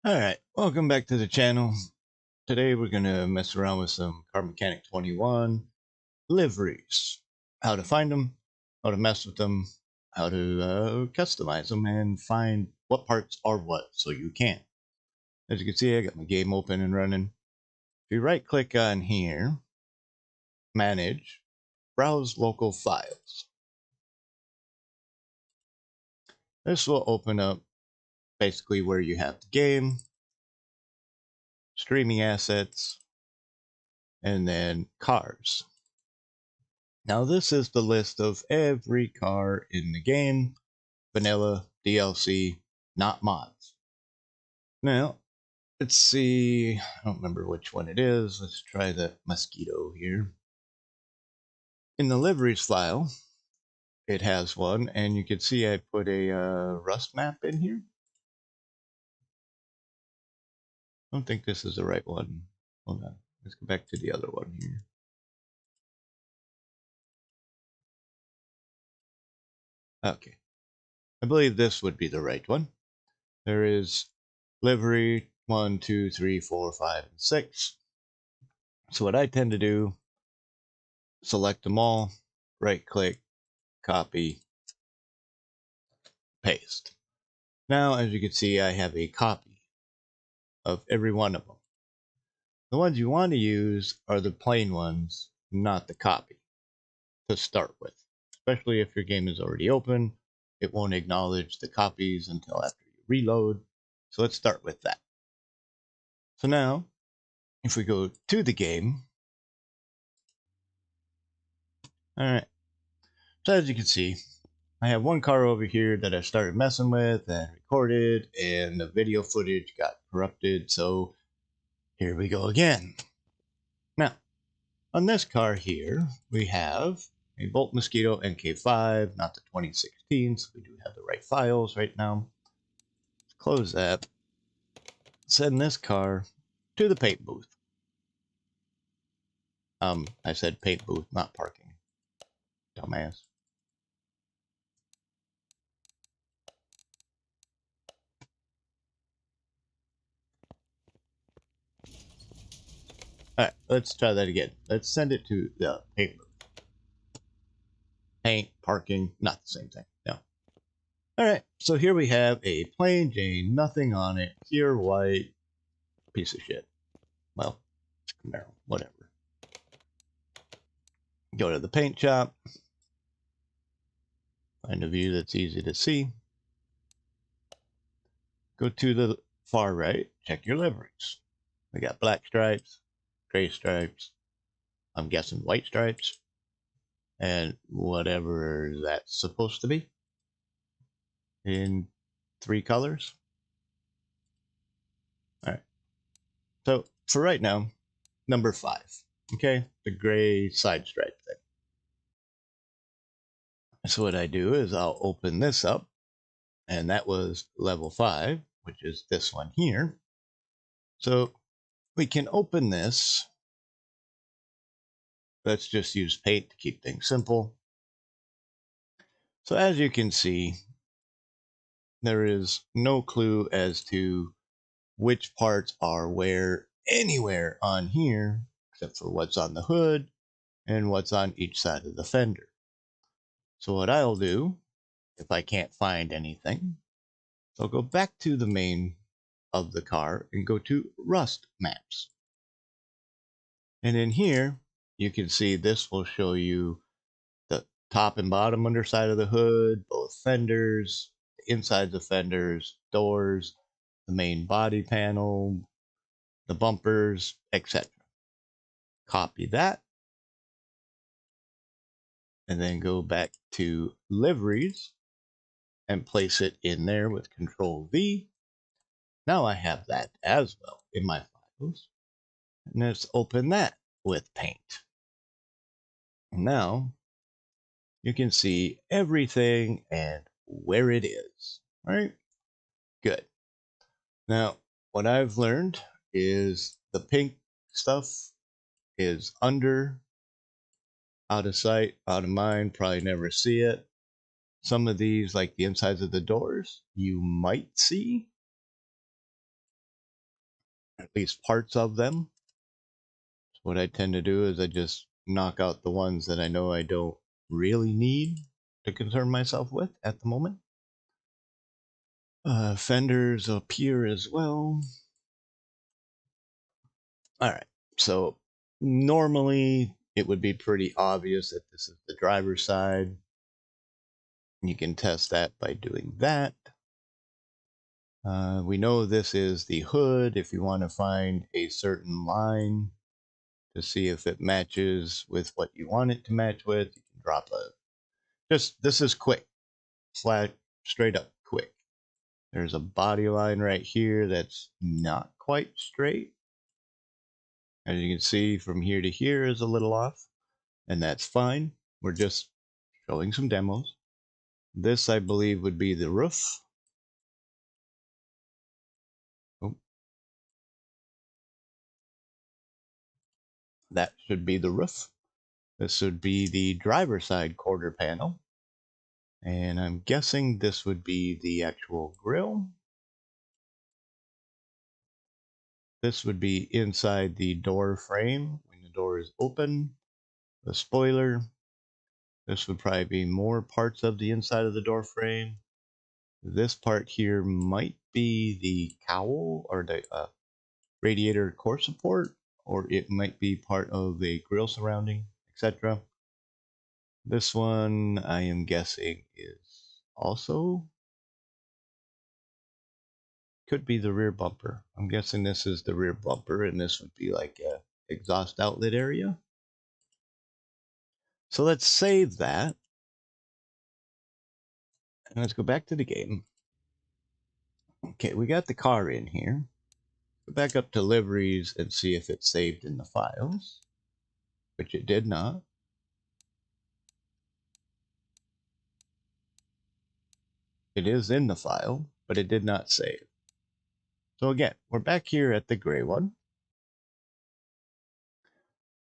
Alright, welcome back to the channel. Today we're going to mess around with some Car Mechanic 21 liveries. How to find them, how to mess with them, how to customize them, and find what parts are what so you can. As you can see, I got my game open and running. If you right click on here, Manage, Browse Local Files. This will open up basically where you have the game, streaming assets, and then cars. Now this is the list of every car in the game, vanilla, DLC, not mods. Now, let's see, I don't remember which one it is. Let's try the Mosquito here. In the liveries file, it has one, and you can see I put a Rust map in here. I don't think this is the right one. Hold on, let's go back to the other one here. Okay, I believe this would be the right one. There is livery 1, 2, 3, 4, 5, and 6. So what I tend to do, select them all, right click, copy, paste. Now, as you can see, I have a copy of every one of them. The ones you want to use are the plain ones, not the copy, to start with. Especially if your game is already open, it won't acknowledge the copies until after you reload. So let's start with that. So now, if we go to the game, alright, so as you can see, I have one car over here that I started messing with and recorded, and the video footage got corrupted, so here we go again. Now, on this car here, we have a Bolt Mosquito NK5, not the 2016, so we do have the right files right now. Let's close that. Send this car to the paint booth. I said paint booth, not parking. Dumbass. Alright, let's try that again. Let's send it to the paint booth. Paint, parking, not the same thing. No. Alright, so here we have a plain Jane, nothing on it, pure white, piece of shit. Well, it's Camaro, whatever. Go to the paint shop, find a view that's easy to see. Go to the far right, check your liveries. We got black stripes, gray stripes, I'm guessing white stripes, and whatever that's supposed to be in 3 colors. All right. So for right now, number 5, okay, the gray side stripe thing. So what I do is I'll open this up, and that was level 5, which is this one here. So we can open this. Let's just use paint to keep things simple. So as you can see, there is no clue as to which parts are where anywhere on here, except for what's on the hood and what's on each side of the fender. So what I'll do, if I can't find anything, I'll go back to the main of the car and go to Rust Maps. And in here, you can see this will show you the top and bottom underside of the hood, both fenders, the insides of fenders, doors, the main body panel, the bumpers, etc. Copy that, and then go back to liveries and place it in there with Control V. Now I have that as well in my files. And let's open that with paint. Now you can see everything and where it is. All right, good. Now what I've learned is the pink stuff is under, out of sight, out of mind, probably never see it. Some of these, like the insides of the doors, you might see. at least parts of them. So what I tend to do is I just knock out the ones that I know I don't really need to concern myself with at the moment. Fenders up here as well. All right, so normally it would be pretty obvious that this is the driver's side. You can test that by doing that. We know this is the hood. If you want to find a certain line to see if it matches with what you want it to match with, you can drop a, this is quick, flat, straight up quick. There's a body line right here that's not quite straight. As you can see, from here to here is a little off, and that's fine. We're just showing some demos. This, I believe, would be the roof. Oh, that should be the roof. This would be the driver's side quarter panel. And I'm guessing this would be the actual grille. This would be inside the door frame when the door is open. The spoiler. This would probably be more parts of the inside of the door frame. This part here might be the cowl or the radiator core support, or it might be part of a grille surrounding, etc. This one, I am guessing, is also could be the rear bumper. I'm guessing this is the rear bumper, and this would be like a exhaust outlet area. So let's save that. And let's go back to the game. Okay, we got the car in here. Go back up to liveries and see if it's saved in the files, which it did not. It is in the file, but it did not save. So again, we're back here at the gray one.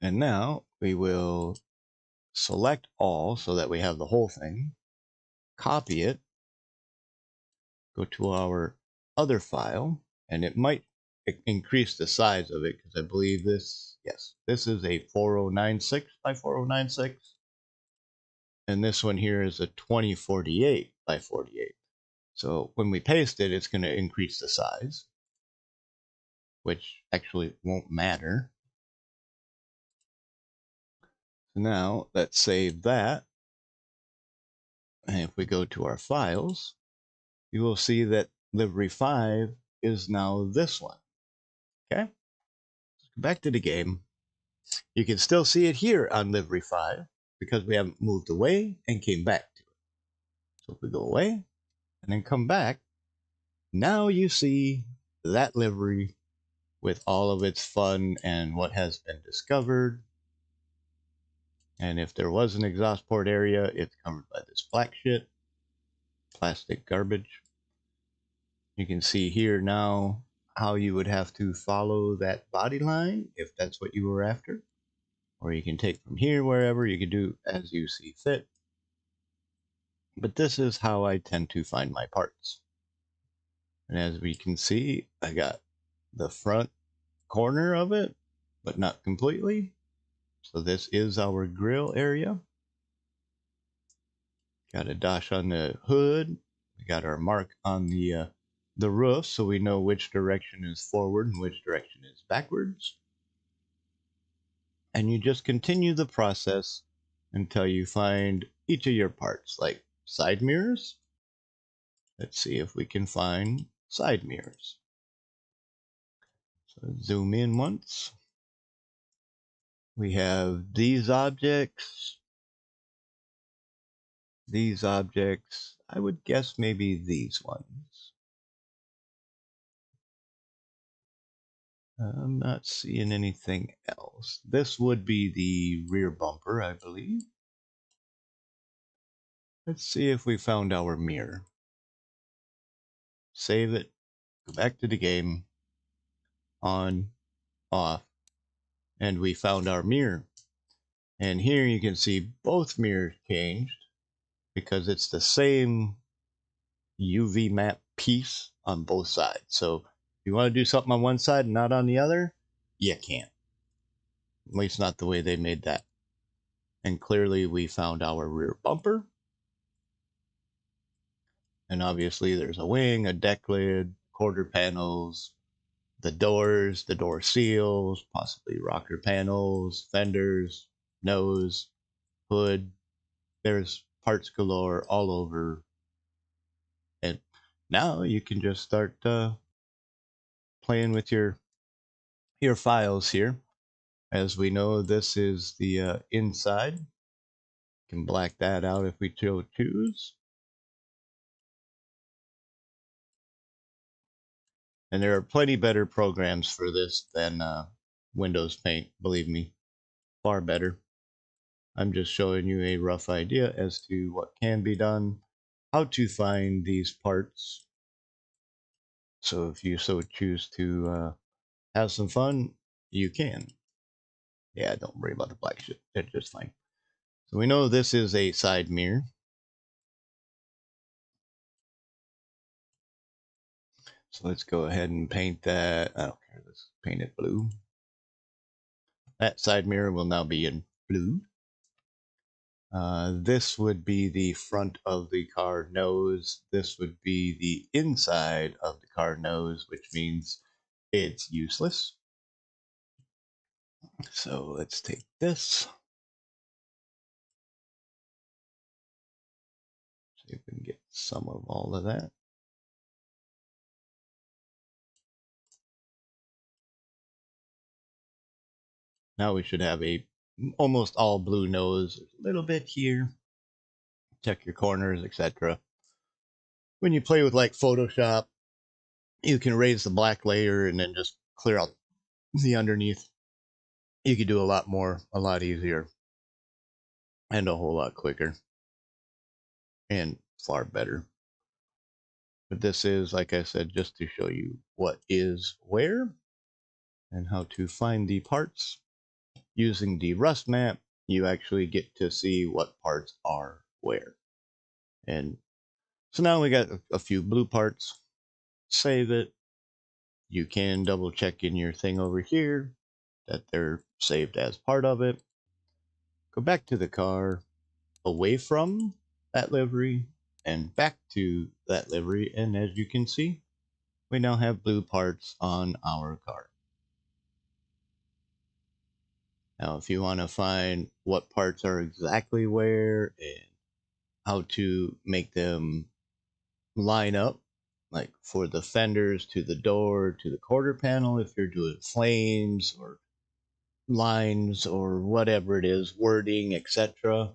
And now we will select all so that we have the whole thing, copy it, go to our other file, and it might increase the size of it because I believe this, yes, this is a 4096 by 4096. And this one here is a 2048 by 48. So when we paste it, it's going to increase the size, which actually won't matter. So now let's save that. And if we go to our files, you will see that livery 5 is now this one. Okay? Let's go back to the game. You can still see it here on livery 5 because we haven't moved away and came back to it. So if we go away and then come back, now you see that livery with all of its fun and what has been discovered. And if there was an exhaust port area, it's covered by this black shit, plastic garbage. You can see here now how you would have to follow that body line if that's what you were after. Or you can take from here wherever, you can do as you see fit. But this is how I tend to find my parts. And as we can see, I got the front corner of it, but not completely. So this is our grill area. Got a dash on the hood. We got our mark on the roof, so we know which direction is forward and which direction is backwards. And you just continue the process until you find each of your parts, like side mirrors. Let's see if we can find side mirrors. So zoom in once. We have these objects. These objects, I would guess maybe these ones. I'm not seeing anything else. This would be the rear bumper, I believe. Let's see if we found our mirror. Save it, go back to the game, on, off, and we found our mirror. And here you can see both mirrors changed because it's the same UV map piece on both sides. So If you want to do something on one side and not on the other, you can't. At least not the way they made that. And clearly we found our rear bumper. And obviously there's a wing, a deck lid, quarter panels, the doors, the door seals, possibly rocker panels, fenders, nose, hood. There's parts galore all over. And now you can just start playing with your files here. As we know, this is the inside. Can black that out if we choose. And there are plenty better programs for this than Windows Paint, believe me, far better. I'm just showing you a rough idea as to what can be done, how to find these parts. So if you so choose to have some fun, you can. Yeah, don't worry about the black shit. It's just fine. So we know this is a side mirror. So let's go ahead and paint that. I don't care. Let's paint it blue. That side mirror will now be in blue. This would be the front of the car nose. This would be the inside of the car nose, which means it's useless. So let's take this. See if we can get some of all of that. Now we should have a almost all blue nose. A little bit here. Check your corners, etc. When you play with like Photoshop, you can raise the black layer and then just clear out the underneath. You could do a lot more, a lot easier, and a whole lot quicker, and far better. But this is, like I said, just to show you what is where and how to find the parts. Using the rust map, you actually get to see what parts are where. And so now we got a few blue parts. Save it. You can double check in your thing over here that they're saved as part of it. Go back to the car, away from that livery, and back to that livery. And as you can see, we now have blue parts on our car. Now, if you want to find what parts are exactly where and how to make them line up, like for the fenders to the door to the quarter panel, if you're doing flames or lines or whatever it is, wording, etc.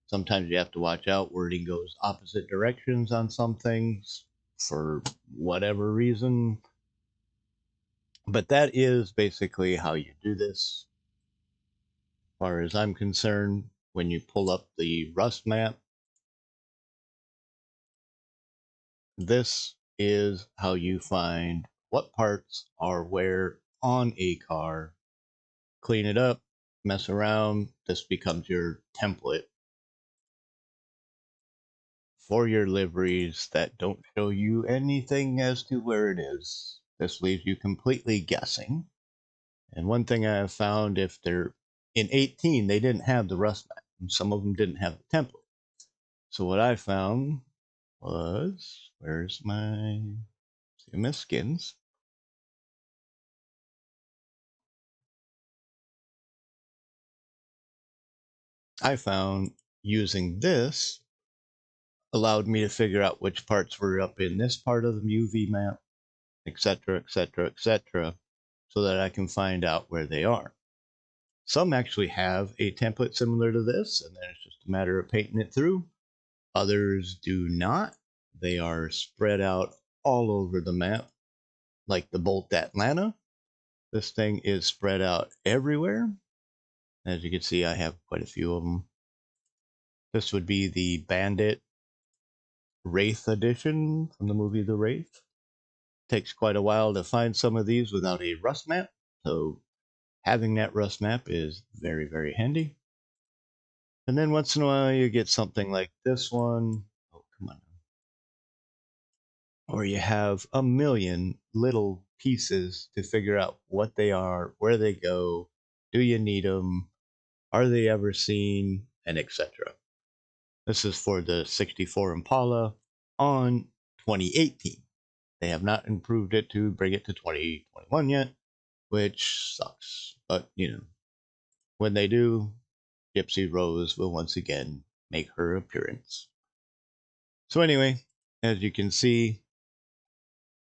Sometimes you have to watch out. Wording goes opposite directions on some things for whatever reason. But that is basically how you do this. As far as I'm concerned, when you pull up the rust map, this is how you find what parts are where on a car. Clean it up, mess around. This becomes your template for your liveries that don't show you anything as to where it is. This leaves you completely guessing. And one thing I have found, if they're in 18, they didn't have the rust map, and some of them didn't have the template. So what I found was, where's my CMS skins? I found using this allowed me to figure out which parts were up in this part of the UV map, etc., etc., etc., so that I can find out where they are. Some actually have a template similar to this, and then it's just a matter of painting it through. Others do not. They are spread out all over the map, like the Bolt Atlanta. This thing is spread out everywhere. As you can see, I have quite a few of them. This would be the Bandit Wraith edition from the movie The Wraith. Takes quite a while to find some of these without a rust map, so having that rust map is very, very handy. And then once in a while you get something like this one. Oh, come on. Or you have a million little pieces to figure out what they are, where they go, do you need them, are they ever seen, and etc. This is for the 64 Impala on 2018. They have not improved it to bring it to 2021 yet, which sucks. But, when they do, Gypsy Rose will once again make her appearance. So anyway, as you can see,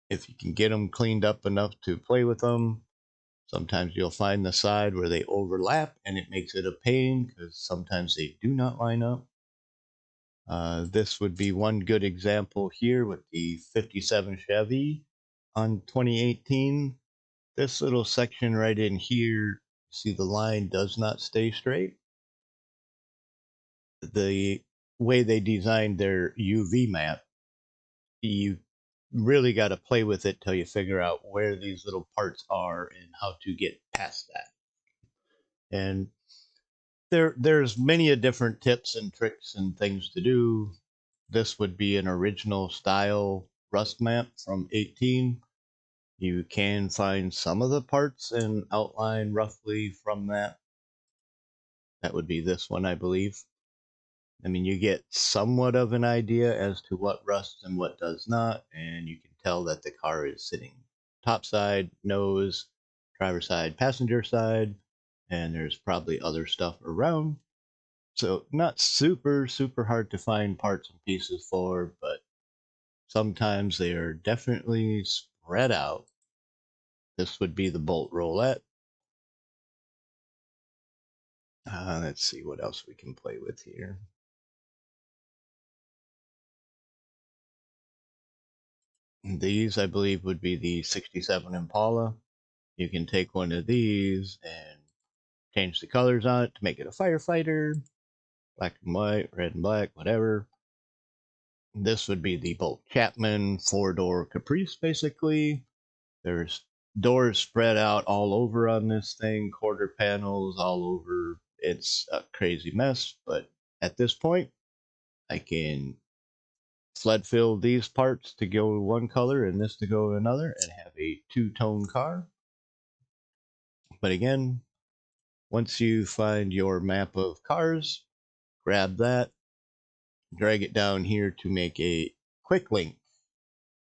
if you can get them cleaned up enough to play with them, sometimes you'll find the side where they overlap and it makes it a pain because sometimes they do not line up. This would be one good example here with the 57 Chevy on 2018. This little section right in here, see the line does not stay straight. The way they designed their UV map, you really got to play with it till you figure out where these little parts are and how to get past that. And there's many different tips and tricks and things to do. This would be an original style rust map from 18. You can find some of the parts and outline roughly from that. That would be this one, I believe. I mean, you get somewhat of an idea as to what rusts and what does not, and you can tell that the car is sitting top side, nose, driver side, passenger side, and there's probably other stuff around. So not super, super hard to find parts and pieces for, but sometimes they are definitely spread out. This would be the bolt roulette. Let's see what else we can play with here. These, I believe, would be the 67 Impala. You can take one of these and change the colors on it to make it a firefighter. Black and white, red and black, whatever. This would be the Bolt Chapman 4-door Caprice, basically. There's doors spread out all over on this thing, quarter panels all over. It's a crazy mess, but at this point, I can flood fill these parts to go one color and this to go another and have a two-tone car. But again, once you find your map of cars, grab that, drag it down here to make a quick link.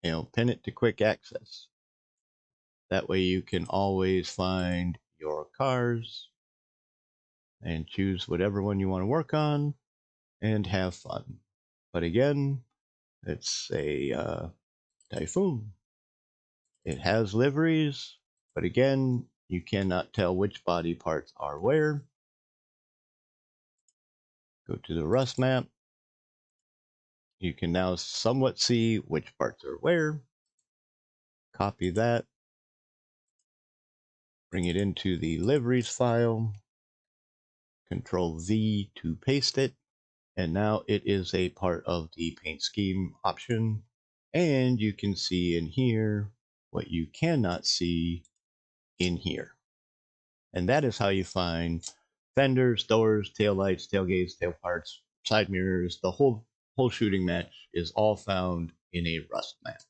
Pin it to quick access. That way you can always find your cars and choose whatever one you want to work on and have fun. But again, it's a Typhoon. It has liveries, but again, you cannot tell which body parts are where. Go to the rust map. You can now somewhat see which parts are where. Copy that. Bring it into the liveries file. Control V to paste it. And now it is a part of the paint scheme option. And you can see in here what you cannot see in here. And that is how you find fenders, doors, taillights, tailgates, tailparts, side mirrors. The whole shooting match is all found in a rust map.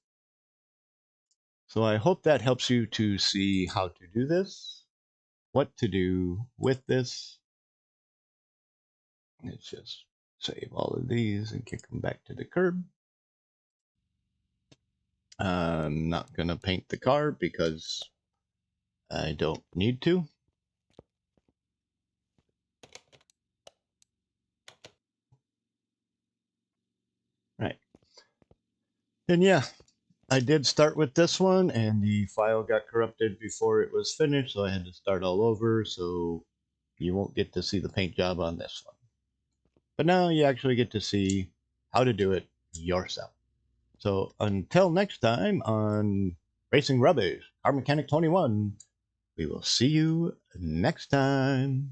So I hope that helps you to see how to do this, what to do with this. Let's just save all of these and kick them back to the curb. I'm not going to paint the car because I don't need to. Right. And yeah, I did start with this one and the file got corrupted before it was finished, so I had to start all over, so you won't get to see the paint job on this one. But now you actually get to see how to do it yourself. So until next time on Racing Rubbish, Car Mechanic 21, we will see you next time.